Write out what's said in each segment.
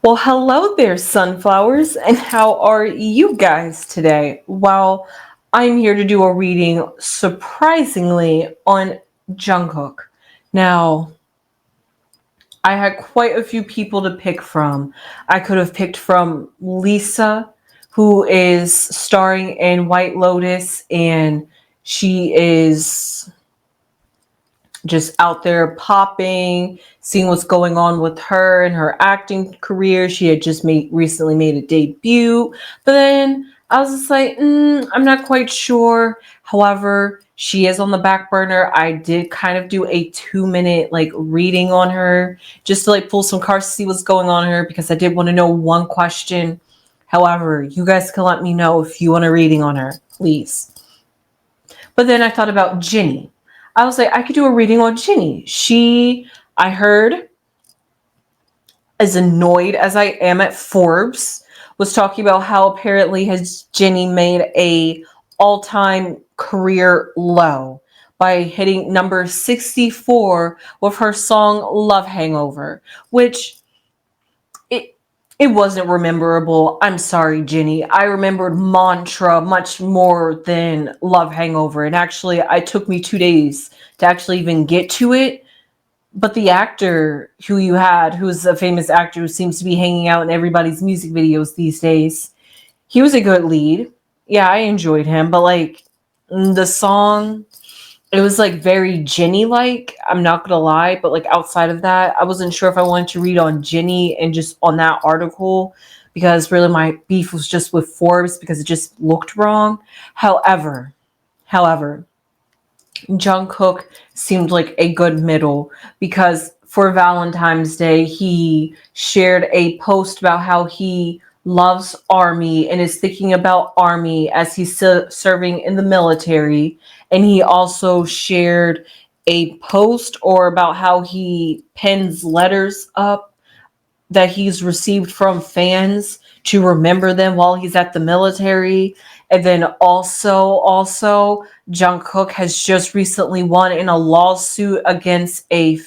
Well, hello there, sunflowers, and how are you guys today? Well, I'm here to do a reading, surprisingly, on Jungkook. Now, I had quite a few people to pick from. I could have picked from Lisa, who is starring in White Lotus, and she is just out there popping, seeing what's going on with her and her acting career. She had just recently made a debut, but then I was just like, I'm not quite sure. However, she is on the back burner. I did kind of do a 2 minute like reading on her just to like pull some cards to see what's going on her because I did want to know one question. However, you guys can let me know if you want a reading on her, please. But then I thought about Ginny. I was like, I could do a reading on Ginny. I heard, as annoyed as I am at Forbes, was talking about how apparently has Ginny made a all-time career low by hitting number 64 with her song Love Hangover, which it it wasn't rememberable. I'm sorry, Ginny. I remembered Mantra much more than Love Hangover. And actually, it took me 2 days to actually even get to it. But the actor who you had, who's a famous actor who seems to be hanging out in everybody's music videos these days, he was a good lead. Yeah, I enjoyed him. But like the song, it was like very Ginny like. I'm not gonna lie, but like outside of that, I wasn't sure if I wanted to read on Ginny and just on that article because really my beef was just with Forbes because it just looked wrong. However, Jungkook seemed like a good middle because for Valentine's Day he shared a post about how he loves Army and is thinking about Army as he's serving in the military, and he also shared a post or about how he pens letters up that he's received from fans to remember them while he's at the military. And then also Jungkook has just recently won in a lawsuit against a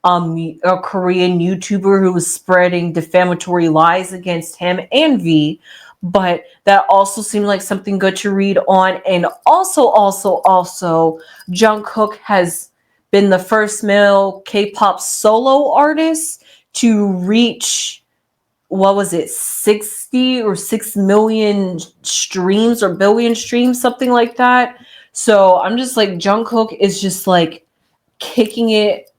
Korean YouTuber who was spreading defamatory lies against him and V. But that also seemed like something good to read on. And also, Jungkook has been the first male K-pop solo artist to reach, what was it, 60 or 6 million streams or billion streams, something like that. So I'm just like, Jungkook is just like kicking it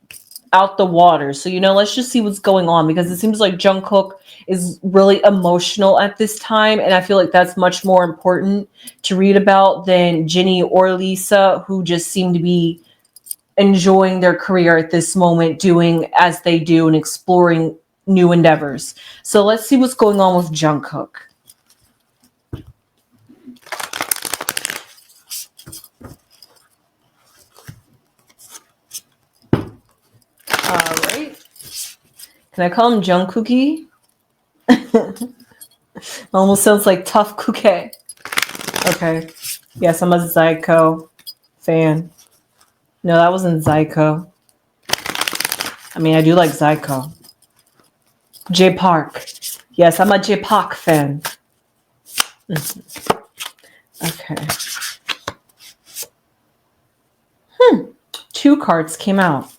out the water. So, let's just see what's going on because it seems like Jungkook is really emotional at this time. And I feel like that's much more important to read about than Ginny or Lisa, who just seem to be enjoying their career at this moment, doing as they do and exploring new endeavors. So let's see what's going on with Jungkook. All right. Can I call him Jungkookie? Almost sounds like Tough Cookie. Okay. Yes, I'm a Zyko fan. No, that wasn't Zyko. I mean, I do like Zyko. J Park. Yes, I'm a J Park fan. Okay. 2 cards came out.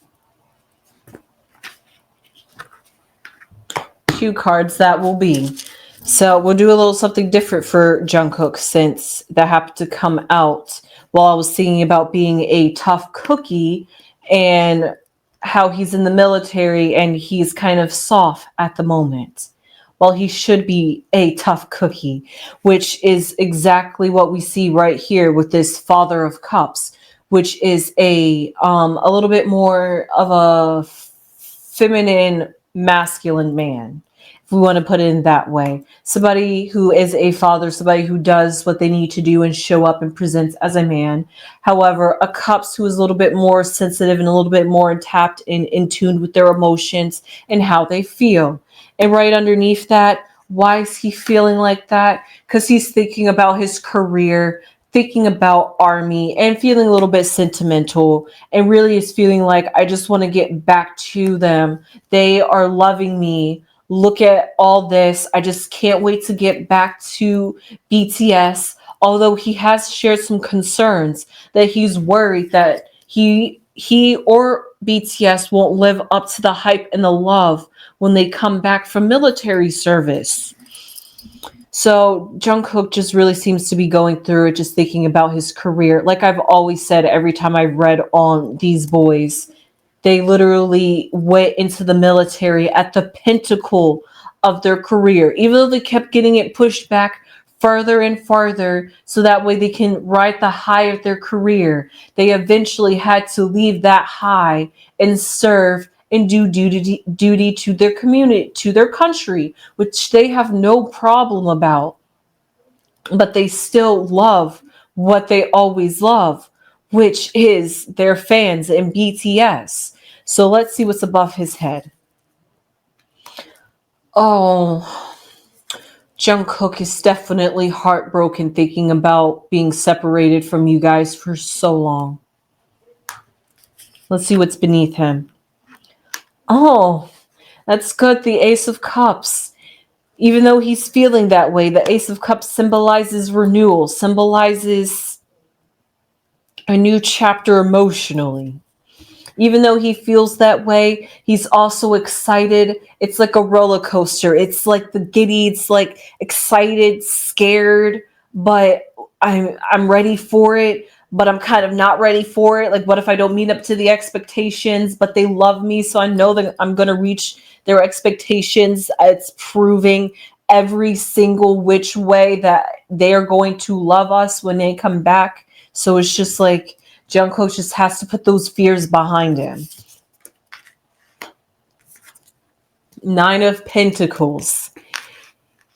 2 cards that will be. So we'll do a little something different for Jungkook since that happened to come out while I was thinking about being a tough cookie and how he's in the military and he's kind of soft at the moment. Well, he should be a tough cookie, which is exactly what we see right here with this Father of Cups, which is a little bit more of a feminine, masculine man, if we want to put it in that way. Somebody who is a father, somebody who does what they need to do and show up and presents as a man. However, a Cups who is a little bit more sensitive and a little bit more tapped and in tune with their emotions and how they feel. And right underneath that, why is he feeling like that? Because he's thinking about his career, thinking about Army, and feeling a little bit sentimental, and really is feeling like, I just want to get back to them. They are loving me look at all this. I just can't wait to get back to BTS. Although he has shared some concerns that he's worried that he or BTS won't live up to the hype and the love when they come back from military service. So Jungkook just really seems to be going through it, just thinking about his career. Like I've always said, every time I've read on these boys, they literally went into the military at the pinnacle of their career, even though they kept getting it pushed back further and farther so that way they can ride the high of their career. They eventually had to leave that high and serve and do duty to their community, to their country, which they have no problem about. But they still love what they always love, which is their fans and BTS. So let's see what's above his head. Oh, Jungkook is definitely heartbroken thinking about being separated from you guys for so long. Let's see what's beneath him. Oh, that's good. The Ace of Cups. Even though he's feeling that way, the Ace of Cups symbolizes renewal, symbolizes a new chapter emotionally. Even though he feels that way, he's also excited. It's like a roller coaster. It's like the giddy, it's like excited, scared, but I'm ready for it, but I'm kind of not ready for it. Like what if I don't meet up to the expectations, but they love me, so I know that I'm going to reach their expectations. It's proving every single which way that they are going to love us when they come back. So it's just like Jungkook just has to put those fears behind him. Nine of Pentacles.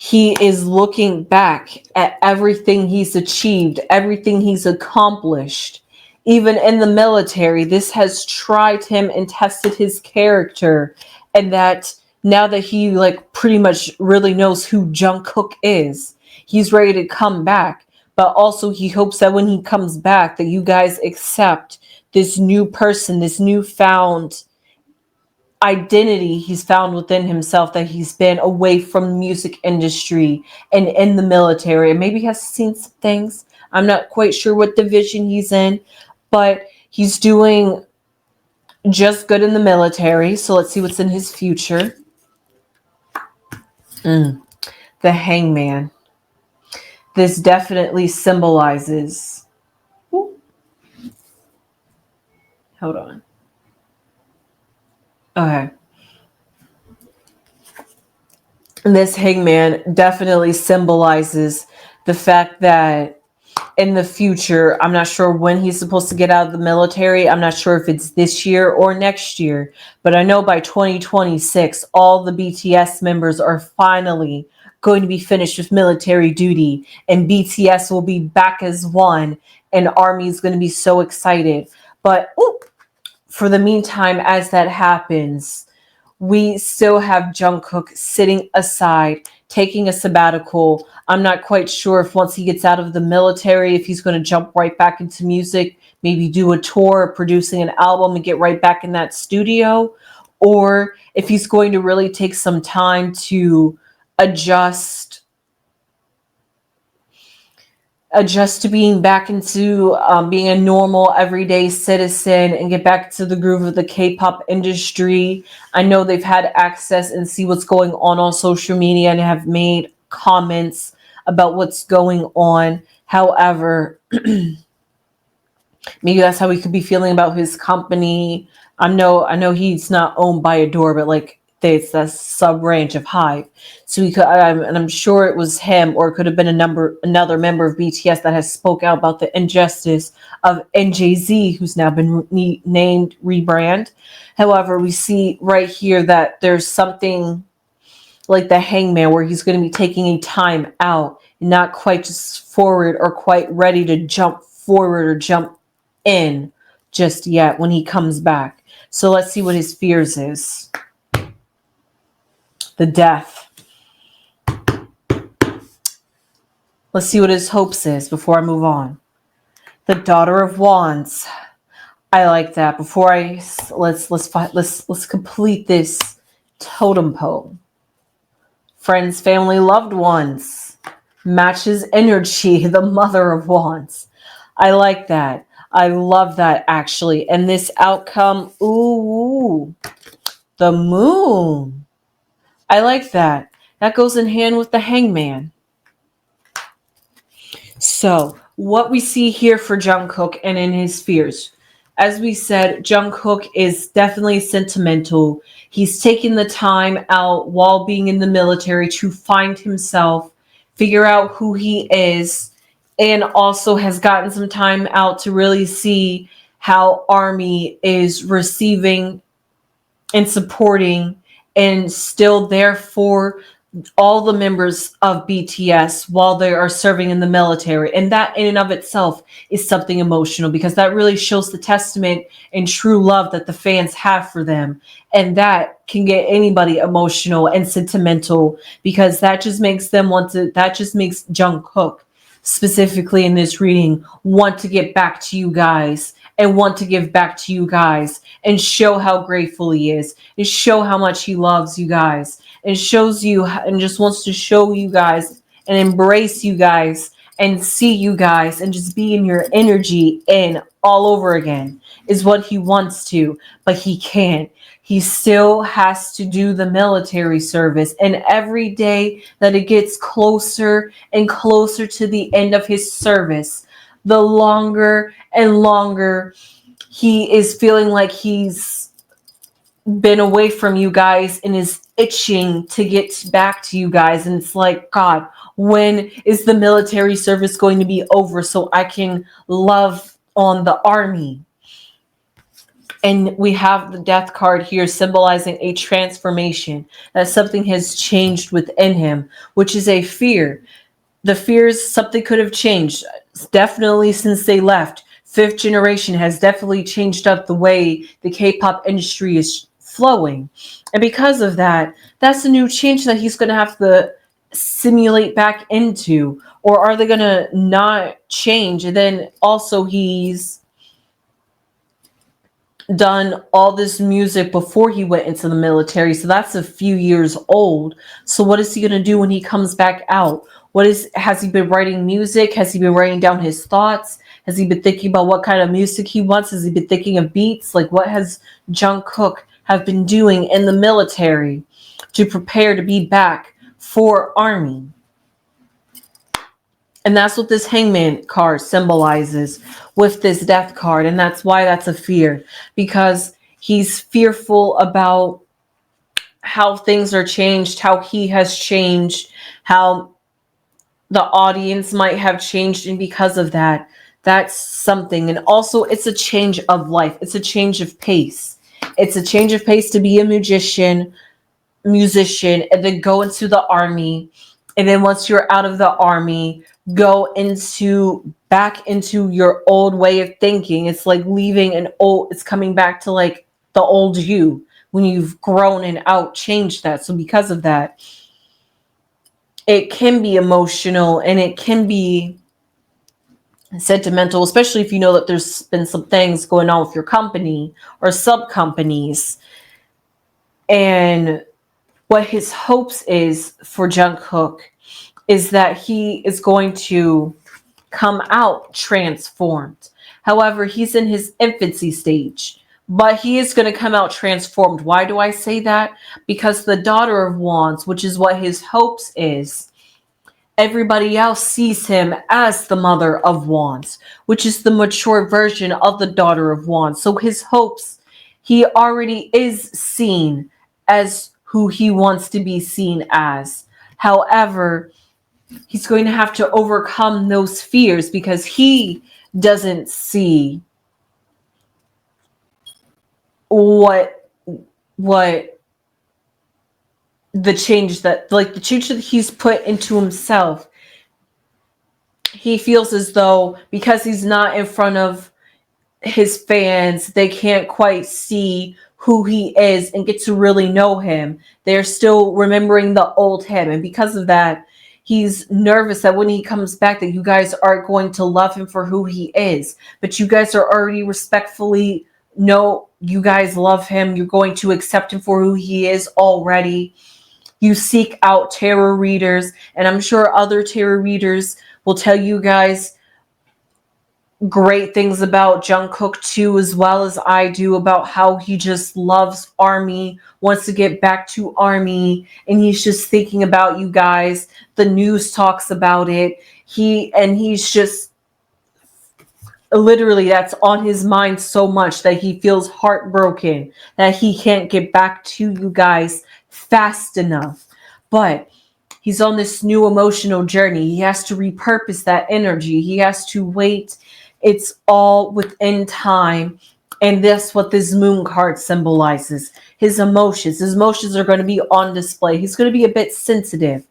He is looking back at everything he's achieved, everything he's accomplished. Even in the military, this has tried him and tested his character. And that now that he like pretty much really knows who Jungkook is, he's ready to come back. But also he hopes that when he comes back that you guys accept this new person, this newfound identity he's found within himself, that he's been away from the music industry and in the military. And maybe has seen some things. I'm not quite sure what division he's in, but he's doing just good in the military. So let's see what's in his future. The Hangman. This definitely symbolizes... Ooh. Hold on. Okay. This Hangman definitely symbolizes the fact that in the future, I'm not sure when he's supposed to get out of the military. I'm not sure if it's this year or next year, but I know by 2026, all the BTS members are finally going to be finished with military duty, and BTS will be back as one, and ARMY is going to be so excited. But for the meantime, as that happens, we still have Jungkook sitting aside, taking a sabbatical. I'm not quite sure if once he gets out of the military, if he's going to jump right back into music, maybe do a tour, producing an album and get right back in that studio, or if he's going to really take some time to adjust to being back into being a normal everyday citizen and get back to the groove of the K-pop industry. I know they've had access and see what's going on social media and have made comments about what's going on. However, maybe that's how he could be feeling about his company. I know he's not owned by Adore, but like it's a sub branch of Hive. So he could, and I'm sure it was him, or it could have been another member of BTS that has spoke out about the injustice of NJZ, who's now been named Rebrand. However, we see right here that there's something like the Hangman where he's going to be taking a time out, not quite just forward or quite ready to jump forward or jump in just yet when he comes back. So let's see what his fears is. The Death. Let's see what his hopes is before I move on. The Daughter of Wands. I like that. Before let's complete this totem pole. friends, family, loved ones. Matches energy, the Mother of Wands. I like that. I love that actually. And this outcome, ooh, the Moon. I like that. That goes in hand with the Hangman. So, what we see here for Jungkook and in his fears. As we said, Jungkook is definitely sentimental. He's taking the time out while being in the military to find himself, figure out who he is, and also has gotten some time out to really see how Army is receiving and supporting and still there for all the members of BTS while they are serving in the military. And that in and of itself is something emotional because that really shows the testament and true love that the fans have for them. And that can get anybody emotional and sentimental because that just makes them want to, that just makes Jungkook specifically in this reading want to get back to you guys and want to give back to you guys and show how grateful he is and show how much he loves you guys and shows you and just wants to show you guys and embrace you guys and see you guys and just be in your energy and all over again is what he wants to, but he can't. He still has to do the military service. And every day that it gets closer and closer to the end of his service, the longer and longer he is feeling like he's been away from you guys and is itching to get back to you guys. And it's like, God, when is the military service going to be over so I can love on the Army? And we have the Death card here symbolizing a transformation, that something has changed within him, which is a fear. The fears something could have changed definitely since they left. Fifth Generation has definitely changed up the way the K-pop industry is flowing. And because of that, that's a new change that he's going to have to simulate back into. Or are they going to not change? And then also he's done all this music before he went into the military. So that's a few years old. So what is he going to do when he comes back out? Has he been writing music? Has he been writing down his thoughts? Has he been thinking about what kind of music he wants? Has he been thinking of beats? Like what has Jungkook have been doing in the military to prepare to be back for Army? And that's what this Hangman card symbolizes with this Death card. And that's why that's a fear. Because he's fearful about how things are changed, how he has changed, how the audience might have changed. And because of that, that's something. And also it's a change of life. It's a change of pace. It's a change of pace to be a musician, and then go into the Army. And then once you're out of the Army, go back into your old way of thinking. It's like leaving it's coming back to like the old you when you've grown and changed that. So because of that, it can be emotional and it can be sentimental, especially if you know that there's been some things going on with your company or sub companies. And what his hopes is for Jungkook is that he is going to come out transformed. However, he's in his infancy stage, but he is going to come out transformed. Why do I say that? Because the Daughter of Wands, which is what his hopes is, everybody else sees him as the Mother of Wands, which is the mature version of the Daughter of Wands. So his hopes, he already is seen as who he wants to be seen as. However, he's going to have to overcome those fears because he doesn't see what the change that he's put into himself. He feels as though because he's not in front of his fans, they can't quite see who he is and get to really know him. They're still remembering the old him. And because of that, he's nervous that when he comes back that you guys aren't going to love him for who he is. But you guys are already respectfully know you guys love him. You're going to accept him for who he is already. You seek out tarot readers, and I'm sure other tarot readers will tell you guys great things about Jungkook too, as well as I do, about how he just loves Army, wants to get back to Army, and he's just thinking about you guys. The news talks about it. He's just literally, that's on his mind so much that he feels heartbroken that he can't get back to you guys fast enough. But he's on this new emotional journey. He has to repurpose that energy. He has to wait. It's all within time. And that's what this moon card symbolizes. His emotions. His emotions are going to be on display. He's going to be a bit sensitive.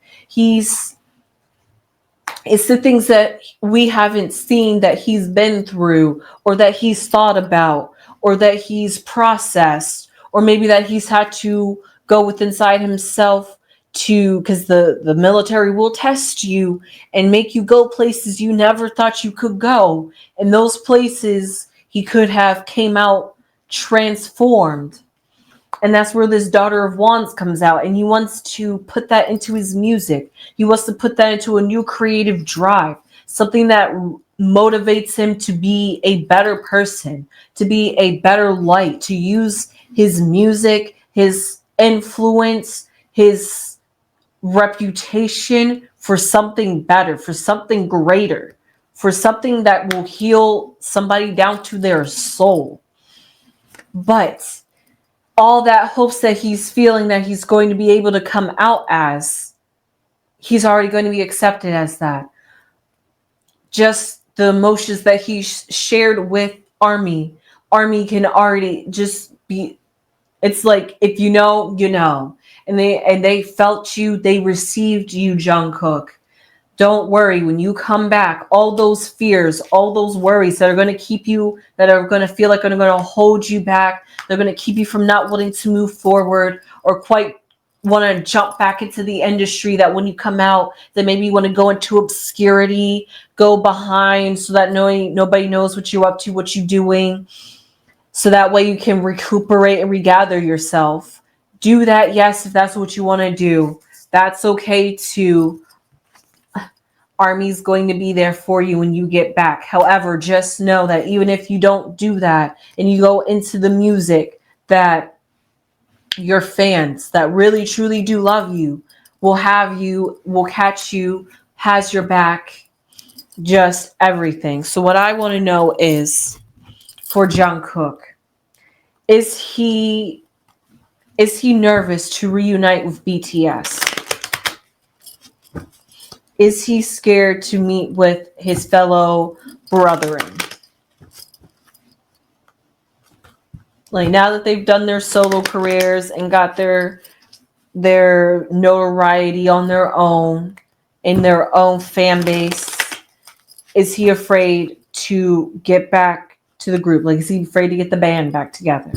It's the things that we haven't seen, that he's been through, or that he's thought about, or that he's processed, or maybe that he's had to go with inside himself to, because the military will test you and make you go places you never thought you could go. And those places he could have came out transformed. And that's where this Daughter of Wands comes out. And he wants to put that into his music. He wants to put that into a new creative drive, something that motivates him to be a better person, to be a better light, to use his music, his influence, his reputation for something better, for something greater, for something that will heal somebody down to their soul. But all that hopes that he's feeling that he's going to be able to come out as, he's already going to be accepted as that. Just the emotions that he shared with Army can already just be, it's like, if you know, you know. And they felt you, they received you, Jungkook. Don't worry, when you come back, all those fears, all those worries that are going to keep you, that are going to feel like are going to hold you back, they're going to keep you from not wanting to move forward or quite want to jump back into the industry, that when you come out, that maybe you want to go into obscurity, go behind so that nobody knows what you're up to, what you're doing, so that way you can recuperate and regather yourself. Do that, yes, if that's what you want to do. That's okay too. Army's going to be there for you when you get back. However, just know that even if you don't do that and you go into the music, that your fans that really truly do love you will have you, will catch you, has your back, just everything. So what I want to know is, for Jungkook, is he nervous to reunite with BTS? Is he scared to meet with his fellow brethren? Like, now that they've done their solo careers and got their notoriety on their own, in their own fan base, is he afraid to get back to the group? Like, is he afraid to get the band back together?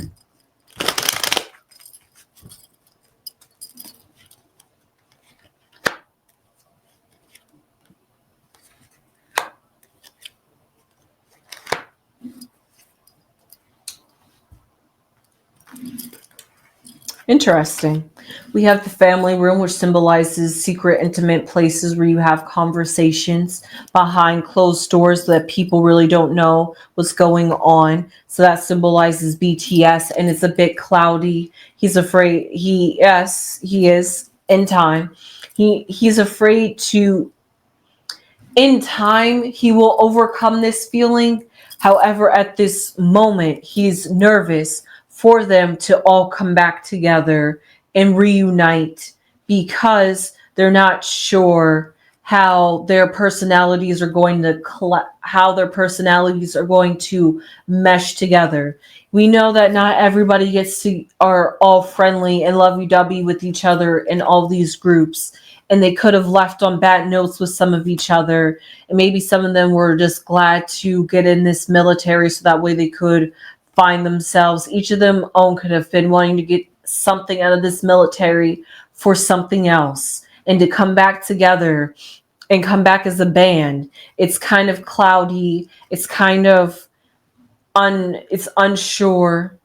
Interesting. We have the family room, which symbolizes secret, intimate places where you have conversations behind closed doors that people really don't know what's going on. So that symbolizes BTS, and it's a bit cloudy. He's afraid. He is in time. He's afraid to. In time, he will overcome this feeling. However, at this moment, he's nervous for them to all come back together and reunite, because they're not sure how their personalities are going to mesh together. We know that not everybody are all friendly and lovey-dovey with each other in all these groups, and they could have left on bad notes with some of each other, and maybe some of them were just glad to get in this military so that way they could find themselves. Each of them could have been wanting to get something out of this military for something else, and to come back together and come back as a band. It's kind of cloudy. It's kind of it's unsure.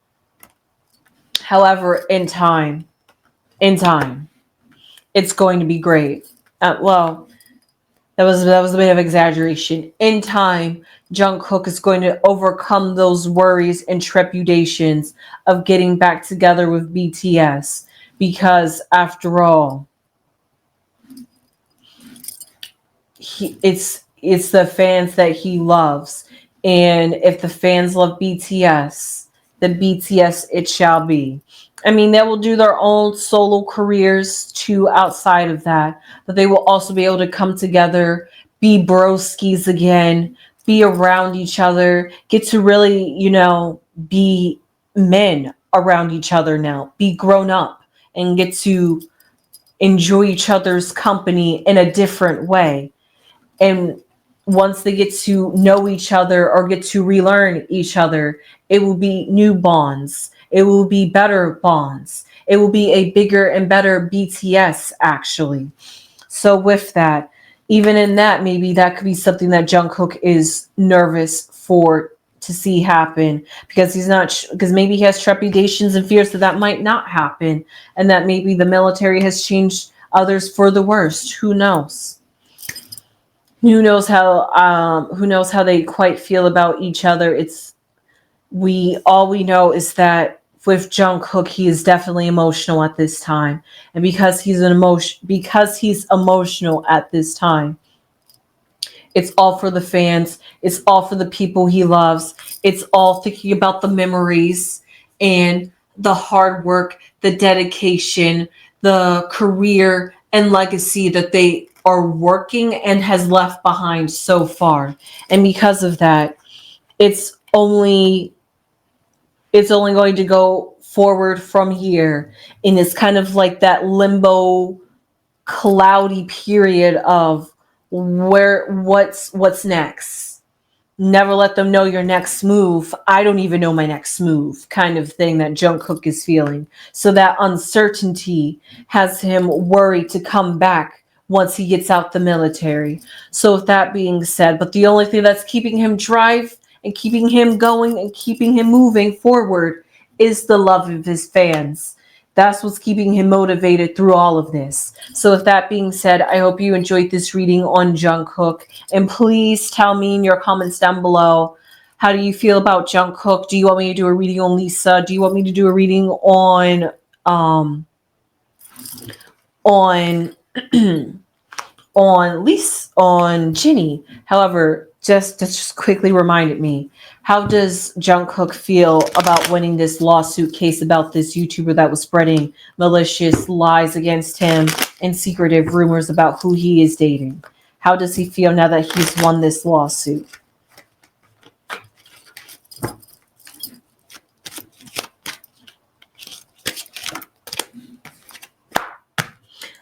However, in time, it's going to be great. Well, that was a bit of exaggeration. In time, Jungkook is going to overcome those worries and trepidations of getting back together with BTS because, after all, it's the fans that he loves, and if the fans love BTS, then BTS it shall be. I mean, they will do their own solo careers too outside of that, but they will also be able to come together, be broskies again, be around each other, get to really, be men around each other now, be grown up, and get to enjoy each other's company in a different way. And once they get to know each other or get to relearn each other, it will be new bonds. It will be better bonds. It will be a bigger and better BTS, actually. So, with that, even in that, maybe that could be something that Jungkook is nervous for to see happen because he's not, because maybe he has trepidations and fears that that might not happen and that maybe the military has changed others for the worst. Who knows? Who knows how they quite feel about each other. It's we all we know is that with Jungkook, he is definitely emotional at this time, and because he's emotional at this time, it's all for the fans, it's all for the people he loves, it's all thinking about the memories and the hard work, the dedication, the career and legacy that they are working and has left behind so far. And because of that, it's only it's only going to go forward from here. And it's kind of like that limbo, cloudy period of what's next. Never let them know your next move. I don't even know my next move, kind of thing that Jungkook is feeling. So that uncertainty has him worried to come back once he gets out the military. So with that being said, but the only thing that's keeping him drive and keeping him going and keeping him moving forward is the love of his fans. That's what's keeping him motivated through all of this. So with that being said, I hope you enjoyed this reading on Jungkook. And please tell me in your comments down below, how do you feel about Jungkook? Do you want me to do a reading on Lisa? Do you want me to do a reading on on on Ginny? However, just quickly reminded me, how does Jungkook feel about winning this lawsuit case about this YouTuber that was spreading malicious lies against him and secretive rumors about who he is dating? How does he feel now that he's won this lawsuit?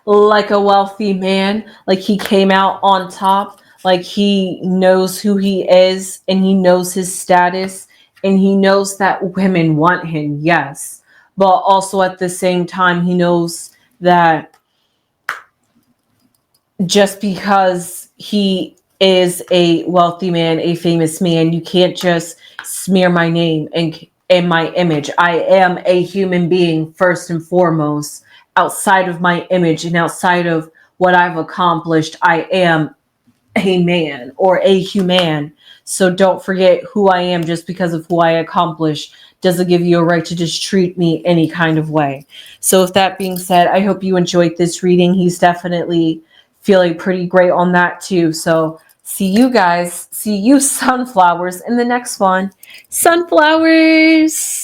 Like a wealthy man, like he came out on top, like he knows who he is and he knows his status and he knows that women want him, yes. But also at the same time, he knows that just because he is a wealthy man, a famous man, you can't just smear my name and my image. I am a human being first and foremost. Outside of my image and outside of what I've accomplished, I am a man or a human. So don't forget who I am. Just because of who I accomplish doesn't give you a right to just treat me any kind of way. So with that being said, I hope you enjoyed this reading. He's definitely feeling pretty great on that too. So see you sunflowers, in the next one. Sunflowers.